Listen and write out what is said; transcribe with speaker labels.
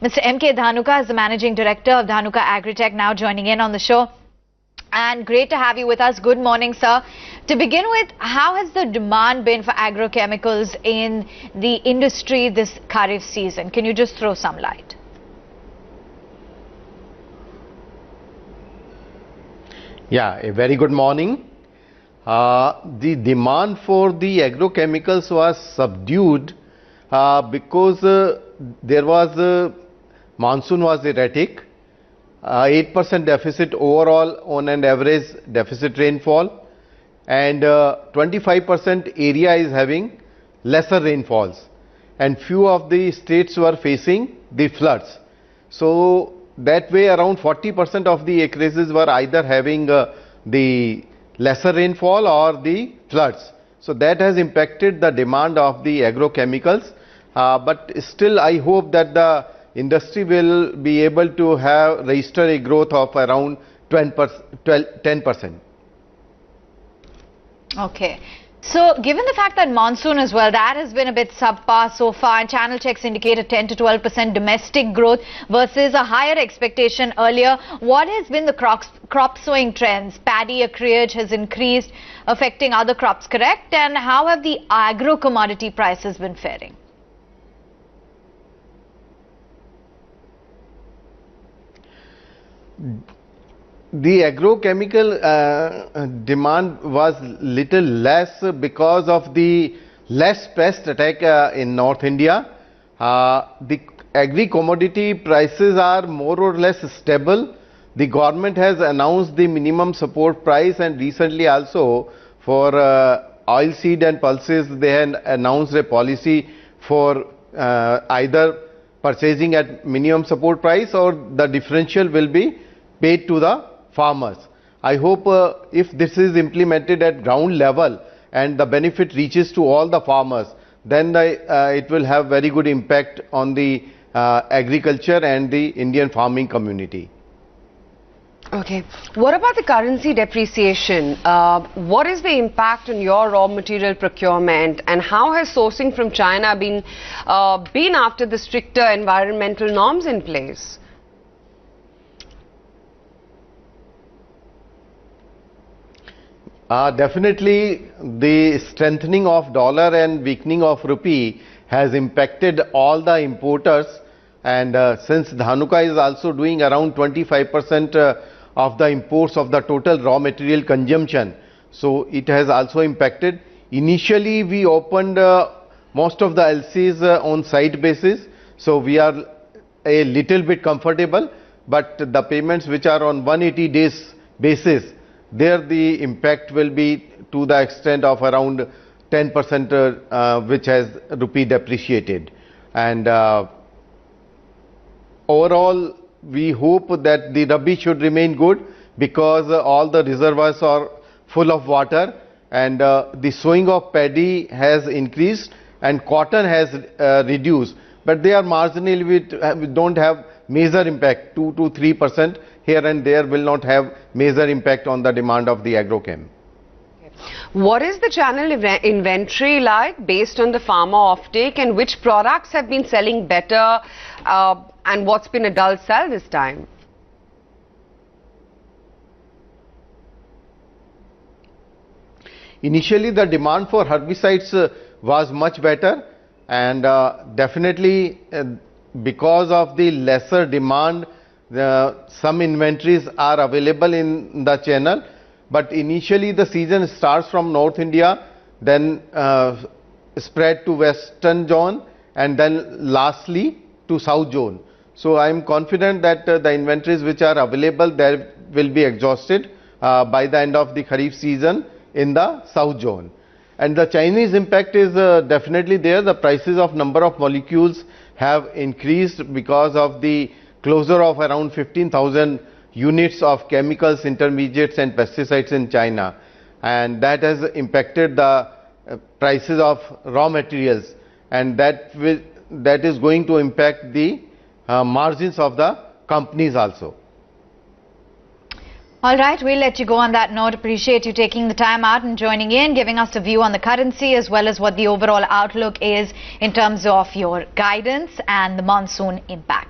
Speaker 1: Mr. M.K. Dhanuka is the Managing Director of Dhanuka Agritech, now joining in on the show. And great to have you with us. Good morning, sir. To begin with, how has the demand been for agrochemicals in the industry this Kharif season? Can you just throw some light?
Speaker 2: Yeah, a very good morning. The demand for the agrochemicals was subdued because there was monsoon was erratic, 8% deficit overall on an average deficit rainfall, and 25% area is having lesser rainfalls, and few of the states were facing the floods. So that way around 40% of the acreages were either having the lesser rainfall or the floods. So that has impacted the demand of the agrochemicals, but still I hope that the industry will be able to have register a growth of around 10%.
Speaker 1: Okay. So, given the fact that monsoon as well, that has been a bit subpar so far, and channel checks indicate a 10 to 12% domestic growth versus a higher expectation earlier. What has been the crop sowing trends? Paddy acreage has increased, affecting other crops, correct? And how have the agro commodity prices been faring?
Speaker 2: The agrochemical demand was little less because of the less pest attack in North India. The agri-commodity prices are more or less stable. The government has announced the minimum support price, and recently also for oilseed and pulses they had announced a policy for either purchasing at minimum support price or the differential will be paid to the farmers. I hope if this is implemented at ground level and the benefit reaches to all the farmers, then it will have very good impact on the agriculture and the Indian farming community.
Speaker 3: Okay. What about the currency depreciation? What is the impact on your raw material procurement, and how has sourcing from China been after the stricter environmental norms in place?
Speaker 2: Definitely the strengthening of dollar and weakening of rupee has impacted all the importers, and since Dhanuka is also doing around 25% of the imports of the total raw material consumption, so it has also impacted. Initially we opened most of the LCs on site basis, so we are a little bit comfortable, but the payments which are on 180 days basis, there the impact will be to the extent of around 10% which has rupee depreciated. And overall we hope that the Rabi should remain good because all the reservoirs are full of water, and the sowing of paddy has increased and cotton has reduced, but they are marginally, we don't have major impact. 2 to 3% here and there will not have major impact on the demand of the agrochem.
Speaker 3: What is the channel inventory like based on the farmer offtake, and which products have been selling better and what's been a dull sell this time?
Speaker 2: Initially the demand for herbicides was much better, and definitely because of the lesser demand, some inventories are available in the channel, but initially the season starts from North India, then spread to western zone, and then lastly to south zone. So I am confident that the inventories which are available there will be exhausted by the end of the Kharif season in the south zone. And the Chinese impact is definitely there. The prices of number of molecules have increased because of the closure of around 15,000 units of chemicals, intermediates and pesticides in China, and that has impacted the prices of raw materials, and that is going to impact the margins of the companies also.
Speaker 1: All right, we'll let you go on that note. Appreciate you taking the time out and joining in, giving us a view on the currency as well as what the overall outlook is in terms of your guidance and the monsoon impact.